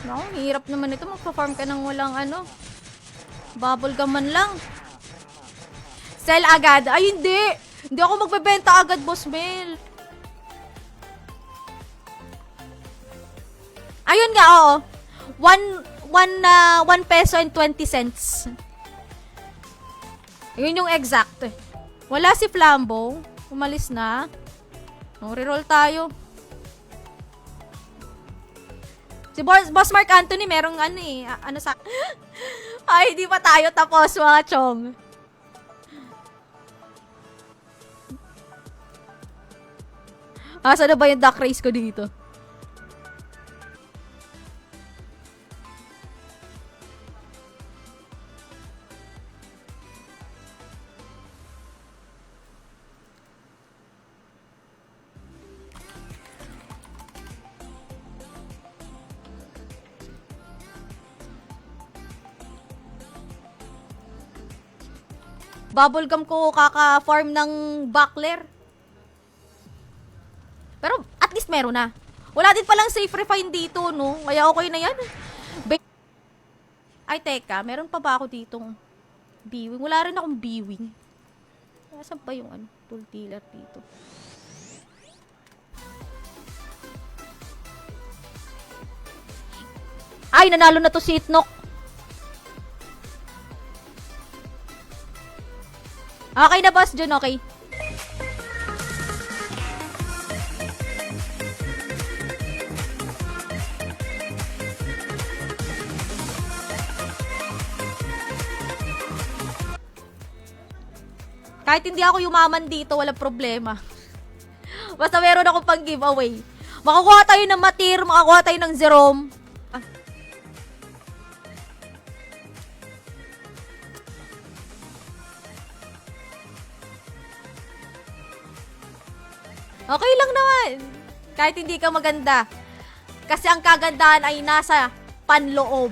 Naku, hirap naman ito. Magpa-farm ka ng walang ano. Bubble gum man lang. Sell agad. Ay, hindi. Hindi ako magbebenta agad, Boss Mel. Ayun nga, oo. 1 peso and 20 cents. Yun yung exact. Wala si Flambo. Umalis na. Reroll tayo. Si Boss Mark Anthony, merong ano eh. Ano sa... Ay, di pa tayo tapos, mga chong. Asa na ba yung duck race ko dito? Bubblegum ko kaka-farm ng buckler. Pero at least meron na. Wala din palang safe refine dito, no? Kaya okay na yan. Ay, teka. Meron pa ba ako ditong B-wing? Wala rin akong B-wing. Nasaan pa yung ano, tool dealer dito? Ay, nanalo na to si Itnok. Okay na, Boss Jun, okay. Kahit hindi ako yumaman dito, wala problema. Basta meron akong pang giveaway. Makakuha tayo ng Matir, makakuha tayo ng Jerome. Okay lang naman. Kahit hindi ka maganda. Kasi ang kagandahan ay nasa panloob.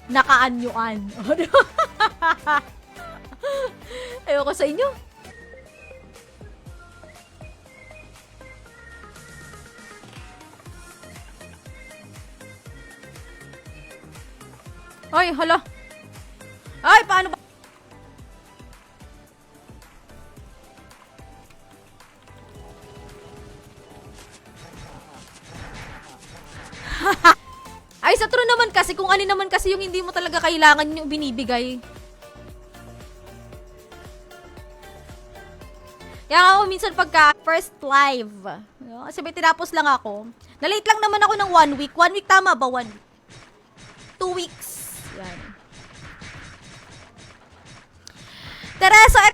Nakaanyuan. Ayoko sa inyo. Ay, hala. Ay, paano ba? Ay, sa true naman kasi, kung ano naman kasi yung hindi mo talaga kailangan yung binibigay. Kaya ako minsan pagka first live, kasi may tinapos lang ako. Na-late lang naman ako ng 1 week. 1 week tama ba? 1 week. 2 weeks. Yan. Teresa,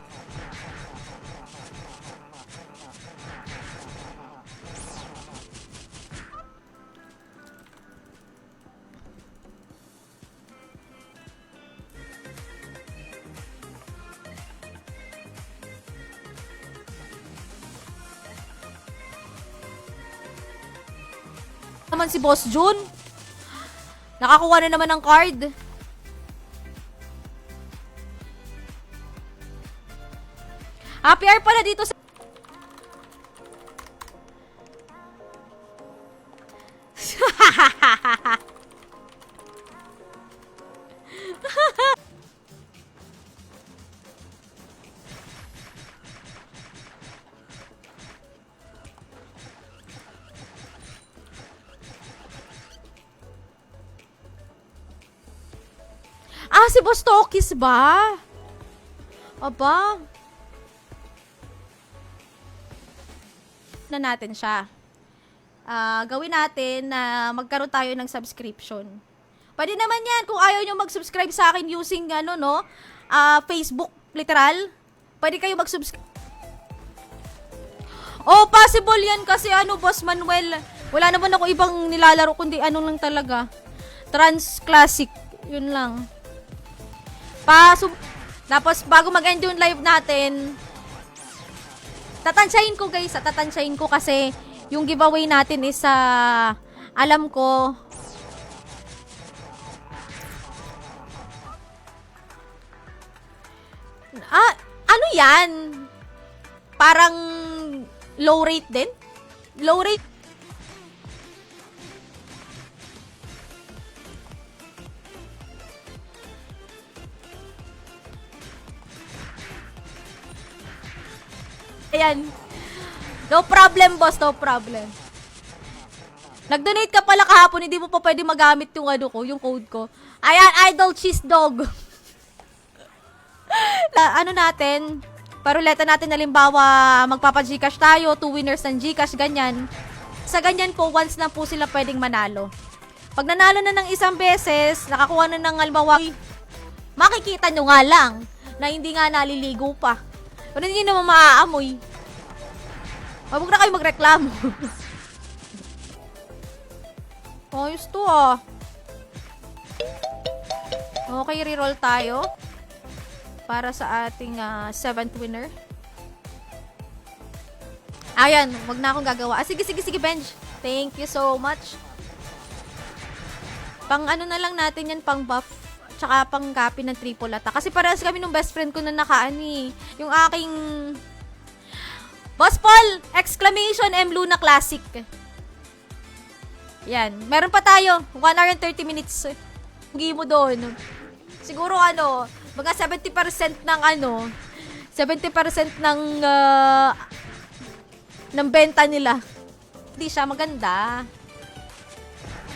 naman si Boss Jun. Nakakuha na naman ng card. Happy hour pala dito sa... Ah, si Boss Tokis ba? Aba. Na natin siya. Gawin natin na magkaroon tayo ng subscription. Pwede naman yan kung ayaw nyo mag-subscribe sa akin using ano, no? Facebook, literal. Pwede kayo mag-subscribe. Oh, possible yan kasi ano, Boss Manuel. Wala naman ako ibang nilalaro kundi ano lang talaga. Trans Classic. Yun lang. Tapos, bago mag-end yung live natin, tatansyahin ko guys, tatansyahin ko kasi yung giveaway natin is alam ko, ano yan? Parang low rate din? Low rate? Ayan. No problem, boss. No problem. Nag-donate ka pala kahapon, hindi mo pa pwede magamit yung ano ko, yung code ko. Ayan, Idol Cheese Dog. Ano natin, paruleta natin, halimbawa, magpapa-Gcash tayo, 2 winners ng Gcash, ganyan. Sa ganyan po, once na po sila pwedeng manalo. Pag nanalo na ng isang beses, nakakuha na ng halimbawa, makikita nyo nga lang na hindi nga naliligo pa. Pero hindi naman maaamoy. Huwag na kayo magreklamo. Ayos to ah. Okay, reroll tayo. Para sa ating 7th winner. Ayan, wag na akong gagawa. Sige, Benj. Thank you so much. Pang ano na lang natin yan, pang buff. Tsaka pang copy ng triple attack. Kasi parehas kami nung best friend ko na nakaani. Yung aking... Boss Paul! Exclamation M Luna Classic. Yan. Meron pa tayo. 1 hour and 30 minutes. Hugi mo doon. Siguro mga 70% ng 70% ng benta nila. Hindi siya maganda.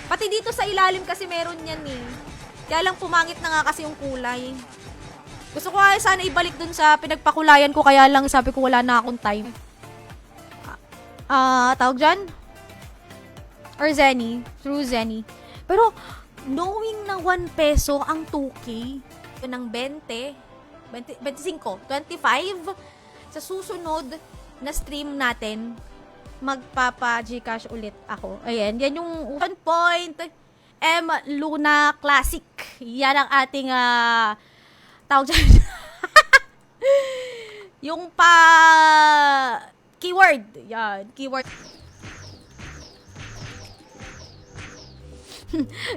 Pati dito sa ilalim kasi meron yan eh. Kaya lang pumangit na nga kasi yung kulay. Gusto ko ay sana ibalik dun sa pinagpakulayan ko, kaya lang sabi ko wala na akong time. Tawag dyan? Or Zenny. Through Zenny. Pero, knowing na 1 peso ang 2K, ng 20, 25, 25, sa susunod na stream natin, magpapa-Gcash ulit ako. Ayan, yan yung 1 point M Luna Classic. Yan ang ating, tawag dyan. Yung keyword. Yan, keyword.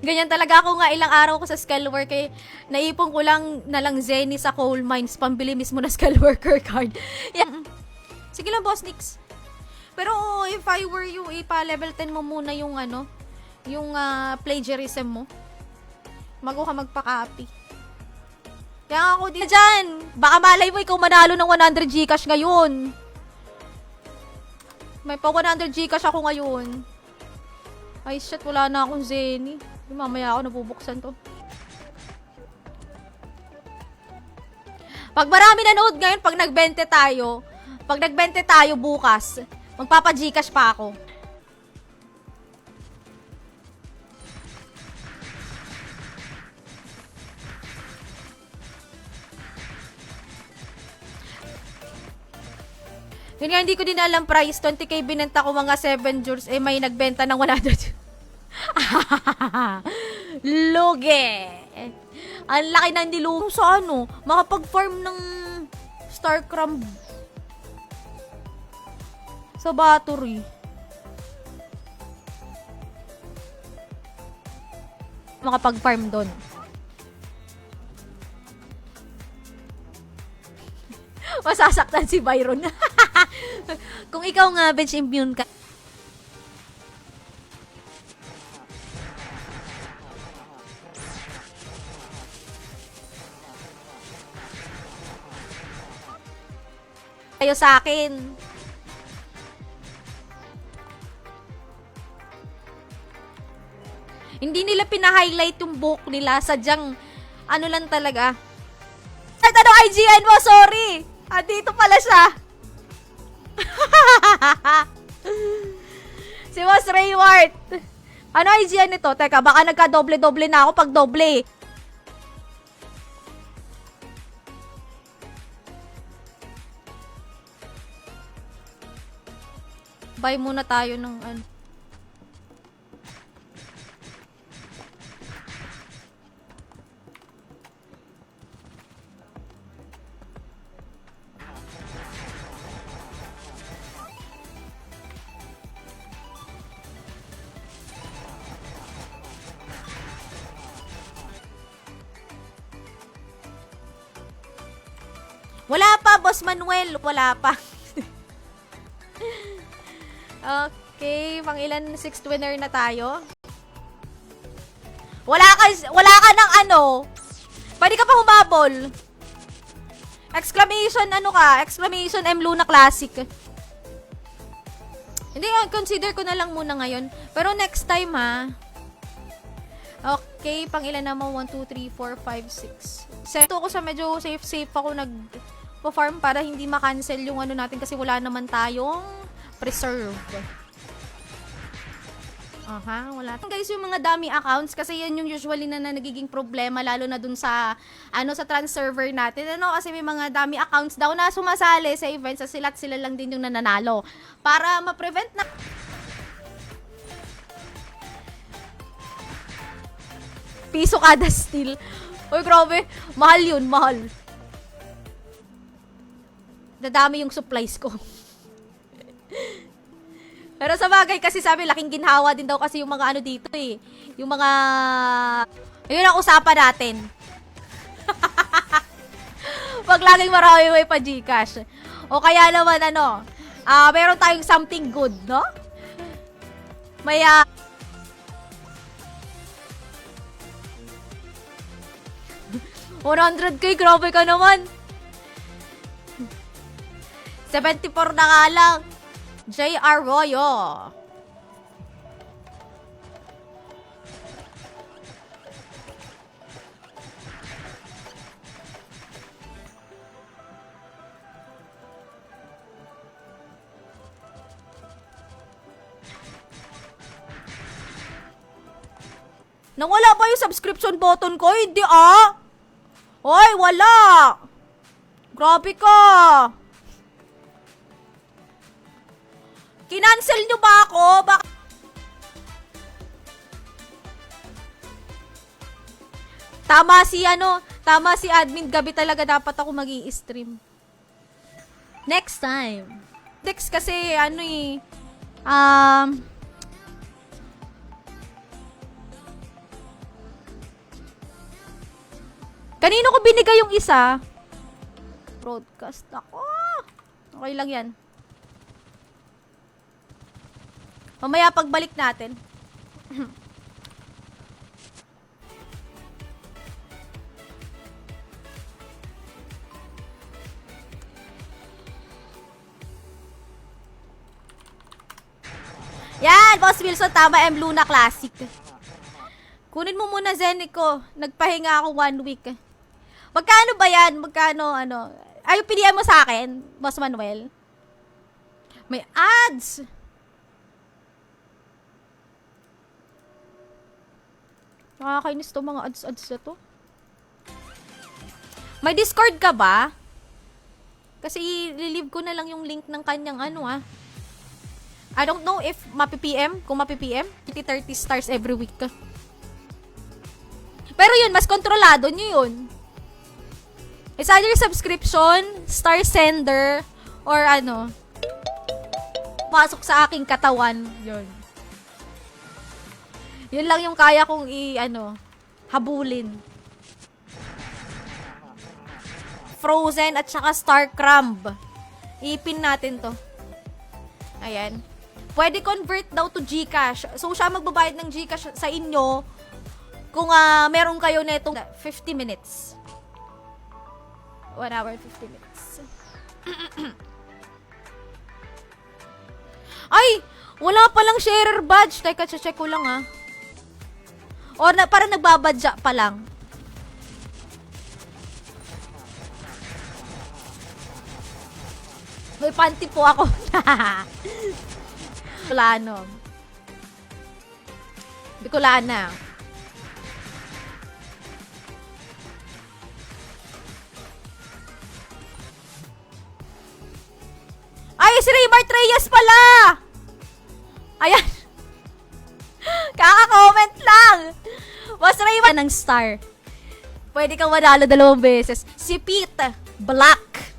Ganyan talaga ako nga, ilang araw ko sa skull work eh, naipon ko lang na lang Zenny sa coal mines, pambili mismo na skull worker card. Yeah. Sige lang, Boss Nix. Pero if I were you, ipa-level 10 mo muna yung yung plagiarism mo. Bago ka magpa-copy. Kaya ako din dyan. Baka malay mo, ikaw manalo ng 100 Gcash ngayon. May pa 100 Gcash ako ngayon. Ay, shit, wala na akong Zenny. Mamaya ako nabubuksan to. Pag marami nanood ngayon, pag nag-20 tayo bukas, magpapa-Gcash pa ako. Yun nga, hindi ko din alam price. 20k binenta ko mga 7 jewels. Eh, may nagbenta ng 100. Lugi. Ang laki na nilugo sa makapag-farm ng Starcram sa battery. Makapag-farm doon. Masasaktan si Byron. Kung ikaw nga, bench immune ka. Kayo sa akin. Hindi nila pina-highlight yung book nila. Sadyang, lang talaga. Ano IGN mo? Sorry. Dito pala siya. Si Boss Rayward. Ano IGN nito? Teka, baka nagka-doble-doble na ako pag doble. Buy muna tayo ng Wala pa, Boss Manuel. Wala pa. Okay, pang ilan 6th winner na tayo? Wala ka ng Pwede ka pa humabol. Exclamation, ano ka? Exclamation M Luna Classic. Hindi, consider ko na lang muna ngayon. Pero next time, ha? Okay, pang ilan naman? 1, 2, 3, 4, 5, 6. Seto ko sa medyo safe ako nag-farm para hindi ma-cancel yung ano natin kasi wala naman tayong preserve. Aha, wala. Guys, yung mga dummy accounts kasi yan yung usually na nagiging problema lalo na dun sa sa trans server natin. Kasi may mga dummy accounts daw na sumasali sa events sa sila lang din yung nananalo. Para ma-prevent na piso kada steal. Uy, grabe. Mahal yun, mahal. Dadami yung supplies ko. Pero sa bagay kasi sabi, laking ginhawa din daw kasi yung mga ano dito eh. Yung mga... Yun ang usapan natin. Pag laging marami may pa Gcash. O kaya naman meron tayong something good, no? May 100k, grabe ka naman. 74 na nga lang. J.R. Royo. Nawala ba yung subscription button ko? Hindi Hoy, wala. Grabe ka. Kinancel nyo ba ako? Tama si admin, gabi talaga dapat ako magi-stream. Next time. Next kasi kanino ko binigay yung isa? Broadcast ako. Okay lang yan. Mamaya pagbalik natin. Yan, Boss Wilson, tama, M Luna Classic. Kunin mo muna Zenico. Nagpahinga ako 1 week. Magkano ba yan? Ay, PDM mo sa akin, Boss Manuel. May ads. Nakakainis to mga ads na to. May Discord ka ba? Kasi i-leave ko na lang yung link ng kanyang I don't know if mapi-PM. Kung mapi-PM, 30 stars every week ka. Pero yun, mas kontrolado nyo yun. It's either subscription, star sender, or pasok sa aking katawan. Yun. Yun lang yung kaya kong habulin. Frozen at saka Star Crumb. Ipin natin to. Ayan. Pwede convert daw to Gcash. So, siya magbabayad ng Gcash sa inyo kung meron kayo netong 50 minutes. 1 hour, 50 minutes. Ay! Wala palang sharer badge. Teka, check ko lang O, parang nagbabadya pa lang. May panty po ako. Bicolano. Bicolana. Ay, si Raymart Reyes pala! Ayan. Kaka-comment lang. Boss Raymart ng star. Pwede kang manalo 2 beses. Si Pete Black.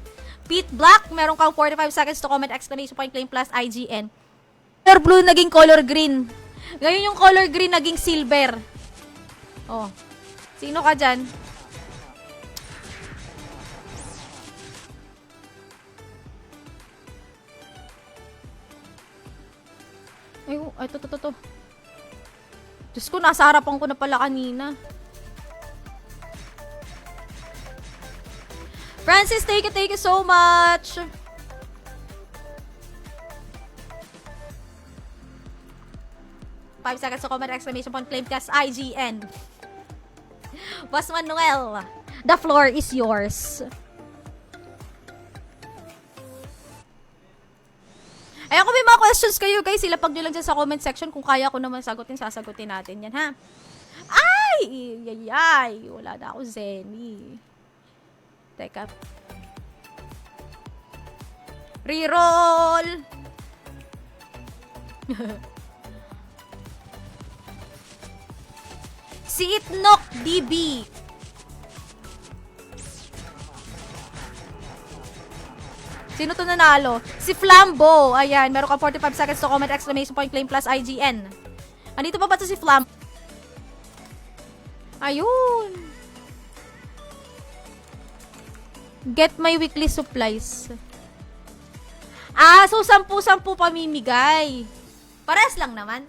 Pete Black, meron kang 45 seconds to comment, exclamation point, claim plus IGN. Color blue naging color green. Ngayon yung color green naging silver. Oh. Sino ka dyan? Ay, to. Diyos ko, nasa harapan ko na pala kanina. Francis, thank you so much. Five seconds to comment, exclamation point, claim cast IGN. Boss Manuel, the floor is yours. Ayan, kung may mga questions kayo guys, ilapag nyo lang dyan sa comment section. Kung kaya ko naman sagutin, sasagutin natin yan, ha? Ay! Wala na ako, Zenny. Teka. Reroll! Si Itnok DB. Sino to nanalo? Si Flambo. Ayan, meron ka 45 seconds to comment, exclamation point, claim plus IGN. Andito pa ba to si Flambo? Ayun. Get my weekly supplies. So 10 pamimigay. Pares lang naman.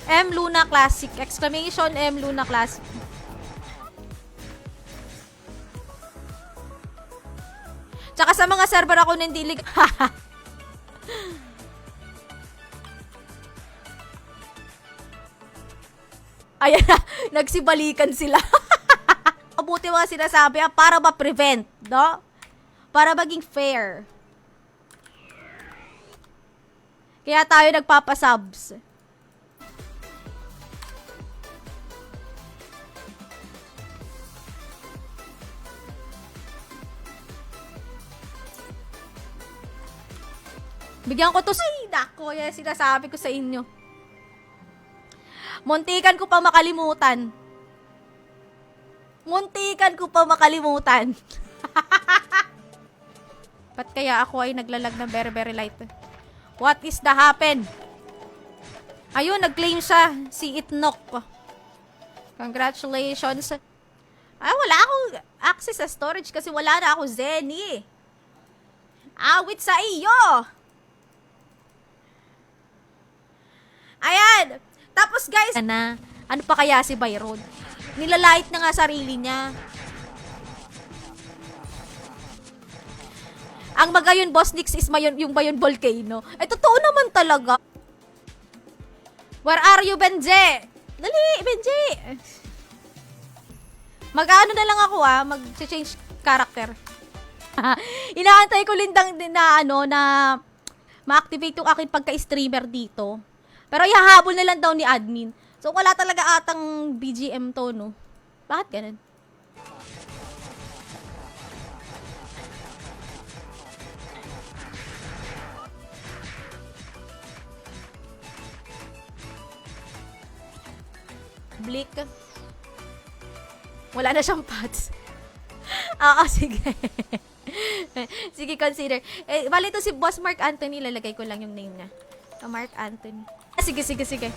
M Luna Classic. Exclamation M Luna Classic. Tsaka sa mga server ako nandilig. Ayan na. Nagsibalikan sila. Mabuti mga sinasabi para ma-prevent, no? Para maging fair. Kaya tayo nagpapasubs. Bigyan ko to sa nako, yan sinasabi ko sa inyo. Muntikan ko pa makalimutan. Ba't kaya ako ay naglalag ng very light? What is the happen? Ayun, nag-claim siya. Si Itnok. Congratulations. Wala akong access sa storage kasi wala na ako Zenny. Awit sa iyo! Ayan. Tapos guys, ano pa kaya si Byron? Nilalait na nga sarili niya. Ang magayon boss Nix is yung Bayon Volcano. Totoo naman talaga. Where are you, Benje? Dali, Benje. Mag-ano na lang ako mag-change character. Inaantay ko lindang na ma-activate yung aking pagka-streamer dito. Pero ihahabol na lang daw ni admin. So, wala talaga atang BGM to, no? Bakit ganun? Blick. Wala na siyang pads. Sige. Sige, consider. Bali to si Boss Mark Anthony. Lalagay ko lang yung name niya. Mark Anthony. Sige.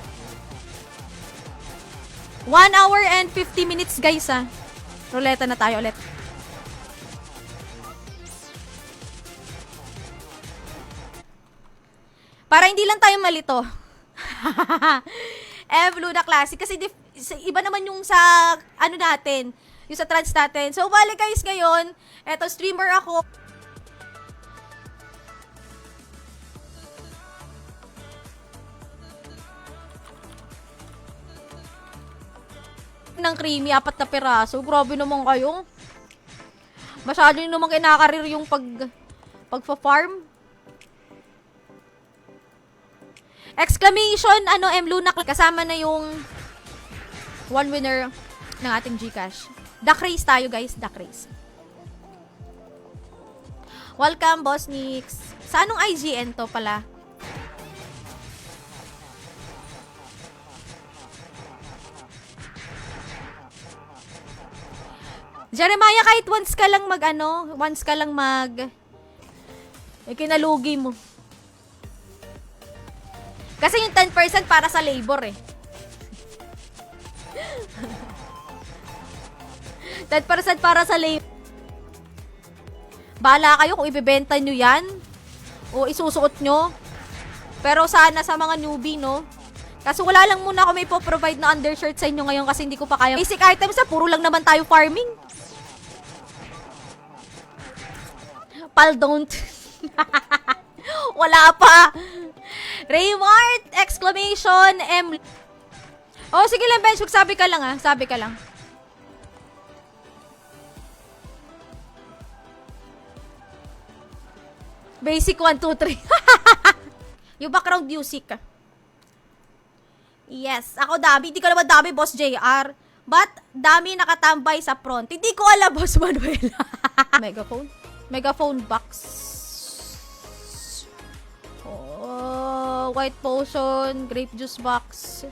1 hour and 50 minutes, guys, Ruleta na tayo ulit. Para hindi lang tayo malito. Luna Classic. Kasi iba naman yung sa, natin. Yung sa trans natin. So, bali guys, ngayon, eto, streamer ako. Ng creamy, 4 na piraso. Grabe naman kayo. Masyado nyo naman kinakarir yung pagpa-farm. Exclamation, M Luna, kasama na yung one winner ng ating Gcash. Duck race tayo, guys. Duck race. Welcome, Boss Nix. Sa anong IGN to pala? Jeremiah, kahit once ka lang kinalugi mo. Kasi yung 10% para sa labor 10% para sa labor. Bahala kayo kung ibebenta nyo yan o isusuot nyo. Pero sana sa mga newbie, no? Kaso wala lang muna ako may po-provide na undershirt sa inyo ngayon kasi hindi ko pa kaya. Basic items na, puro lang naman tayo farming. Pal, don't. Wala pa. Raymart! Exclamation! Oh, sige lang, bench. Sabi ka lang, Sabi ka lang. Basic 1, 2, 3. Yung background music. Yes, ako dami. Hindi ko naman dami, Boss JR. But, dami nakatambay sa front. Hindi ko alam, Boss Manuel. Megaphone? Megaphone box. Oh, white potion, grape juice box.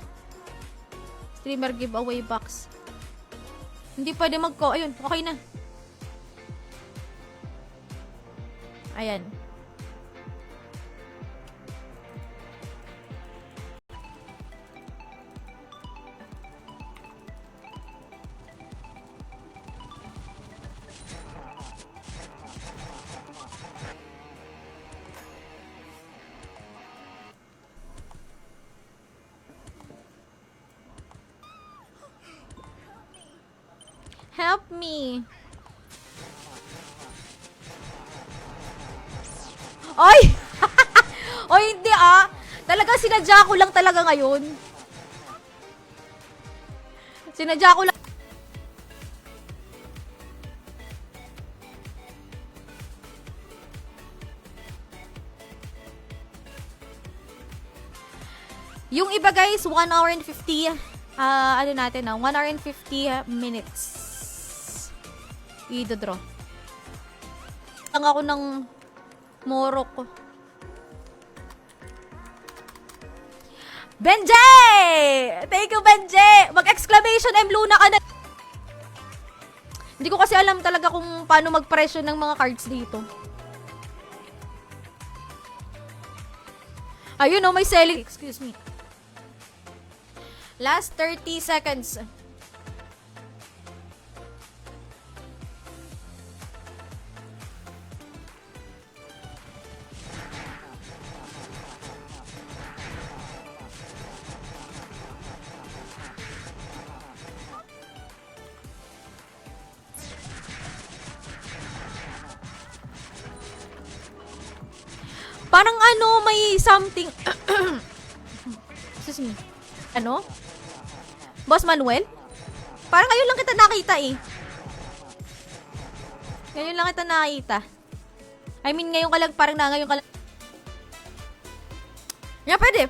Streamer giveaway box. Hindi pwede magko. Ayun, okay na. Ayan. Help me. Oy! Oy, hindi Talaga sinadya ko lang talaga ngayon. Sinadya ko lang. Yung iba guys, 1 hour and 50, ano natin 1 hour and 50 minutes. I-draw. Lang ako ng morok. Benje! Thank you, Benje! Mag-exclamation M Luna ka na. Hindi ko kasi alam talaga kung paano mag-presyo ng mga cards dito. Ayun may selling. Excuse me. Last 30 seconds. Parang may something. Excuse me. Boss Manuel? Parang ngayon lang kita nakita Ngayon lang kita nakita. I mean, ngayon ka lang, ngayon ka lang. Yeah, pwede.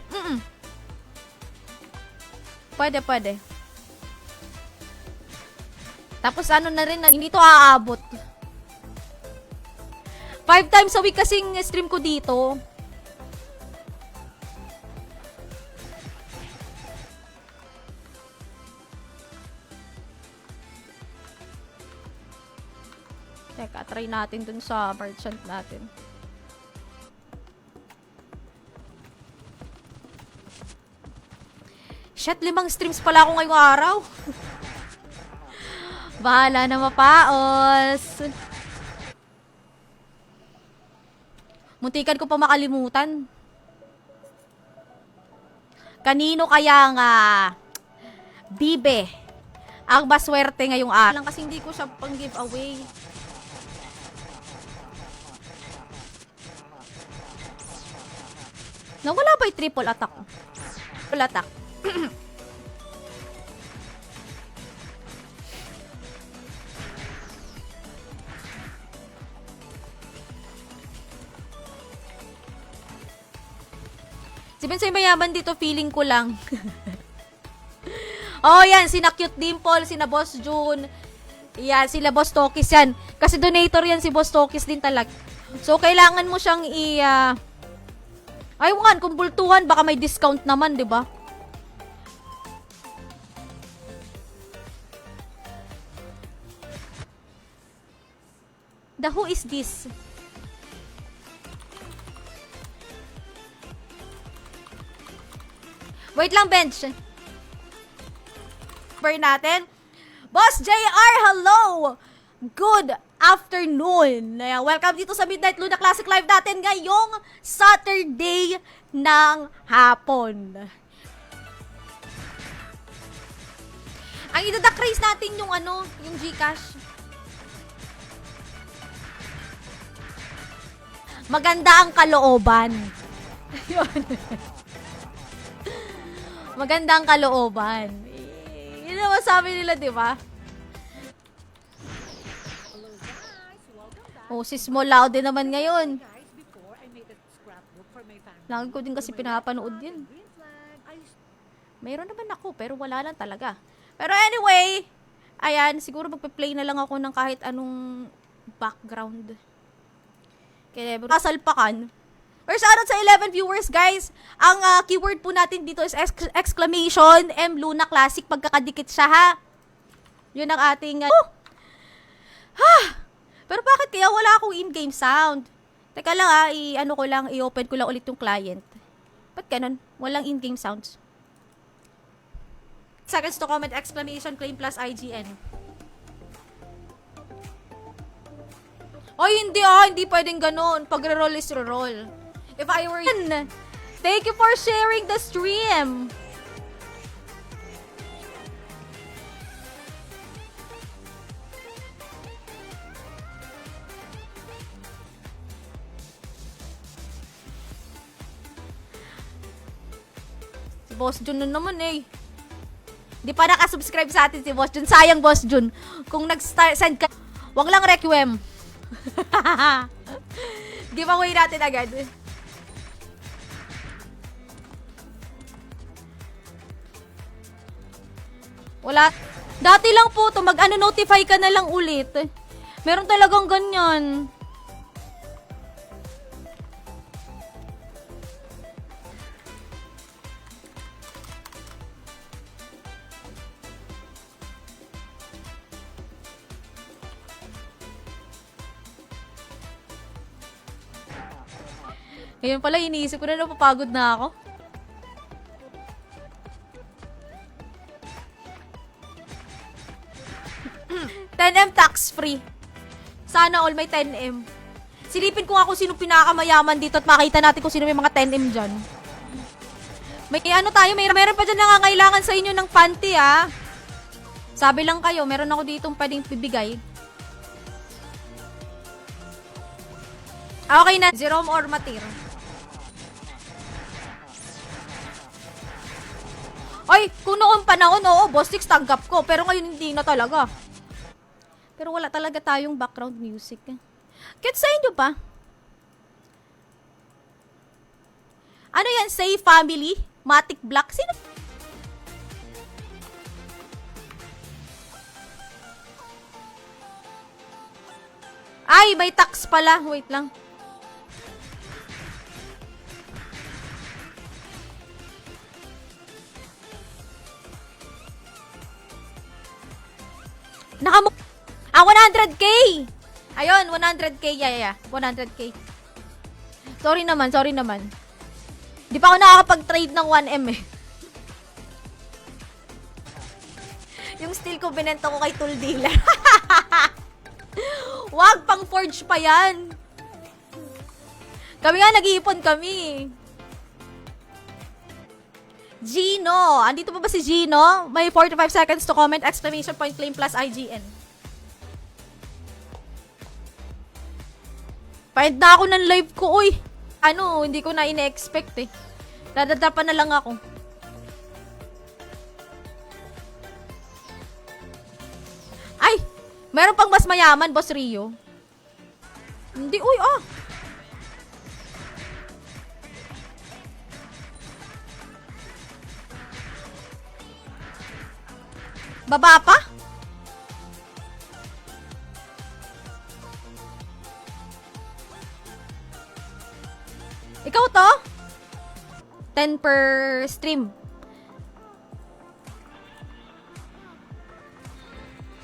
Pwede. Tapos na rin, hindi to aabot. 5 times a week kasing stream ko dito. Teka, try natin dun sa merchant natin. Shit, 5 streams pala ako ngayong araw. Bahala na mapaos. Muntikan ko pa makalimutan. Kanino kaya nga Bibe ang maswerte ngayong araw? Lang kasi hindi ko siya pang giveaway. Nawala ba yung triple attack? Triple attack. Si Bensay mayaman dito, feeling ko lang. Oh, yan. Sina Cute Dimple, sina Boss June. Yan, sila Boss Tokis yan. Kasi donator yan si Boss Tokis din talaga. So, kailangan mo siyang Aywan, kung bultuhan, baka may discount naman, di ba? The who is this? Wait lang, bench. Burn natin. Boss JR, hello! Good afternoon. Welcome dito sa Midnight Luna Classic Live natin ngayong Saturday ng hapon. Ang idadak raise natin yung yung GCash. Maganda ang kalooban. Yun. Maganda ang kalooban. Yun naman sabi nila, di ba? Oh, si Small Loud din naman ngayon. Lagi ko din kasi pinapanood yun. Mayroon naman ako, pero wala lang talaga. Pero anyway, ayan, siguro magpe-play na lang ako ng kahit anong background. Kaya kasalpakan. Or shoutout sa 11 viewers, guys. Ang keyword po natin dito is exclamation M Luna Classic. Pagkakadikit siya, ha? Yun ang ating... Pero bakit kaya wala akong in-game sound? Teka lang i-open ko lang ulit yung client. Ba't ganun? Walang in-game sounds. Seconds to comment, exclamation, claim plus IGN. Ay, hindi pwedeng ganun. Pag re-roll is re-roll. If I were in, thank you for sharing the stream. Si Boss Jun na naman eh. Di pa nakasubscribe sa atin si Boss Jun. Sayang, Boss Jun. Kung nag-send ka, wag lang requiem. Giveaway natin agad. Wala. Dati lang po to, mag-notify ka na lang ulit. Meron talagang ganyan. Ngayon pala, iniisip ko na napapagod na ako. $10M tax-free. Sana all may 10M. Silipin ko nga kung sino pinakamayaman dito at makita natin kung sino may mga 10M dyan. May meron pa dyan nangangailangan sa inyo ng panty, ha? Sabi lang kayo, meron ako ditong pwedeng bibigay. Okay na. Jerome or Matir. Ay, kung noong panahon, Boss Six, tanggap ko. Pero ngayon hindi na talaga. Pero wala talaga tayong background music. Kahit sa inyo pa. Ano yan? Say Family? Matic Black? Sino? Ay, may tax pala. Wait lang. Ah, 100k! Ayun, 100k. Yeah. 100k. Sorry naman. Di pa ako nakakapag-trade ng 1M eh. Yung steel ko, binenta ko kay Tool Dealer. Wag, pang forge pa yan. Kami nga, nag-iipon kami. Gino. Andito pa ba si Gino? May 45 seconds to comment. Exclamation point, claim plus IGN. Pahid na ako ng live ko, uy. Hindi ko na ine-expect eh. Dadadapan na lang ako. Ay! Meron pang mas mayaman, Boss Rio. Hindi, uy, Baba pa? Ikaw to? 10 per stream.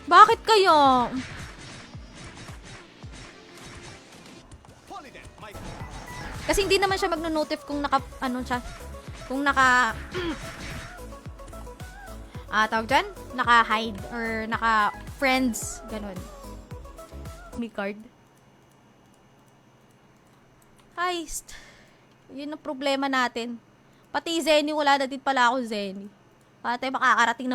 Bakit kayo? Kasi hindi naman siya magno-notif kung kung tawag dyan? Naka-hide or naka-friends, ganun. Mi card. Ay, yun ang problema natin. Pati Zenny, wala na din pala ako Zenny. Para tayo makakarating na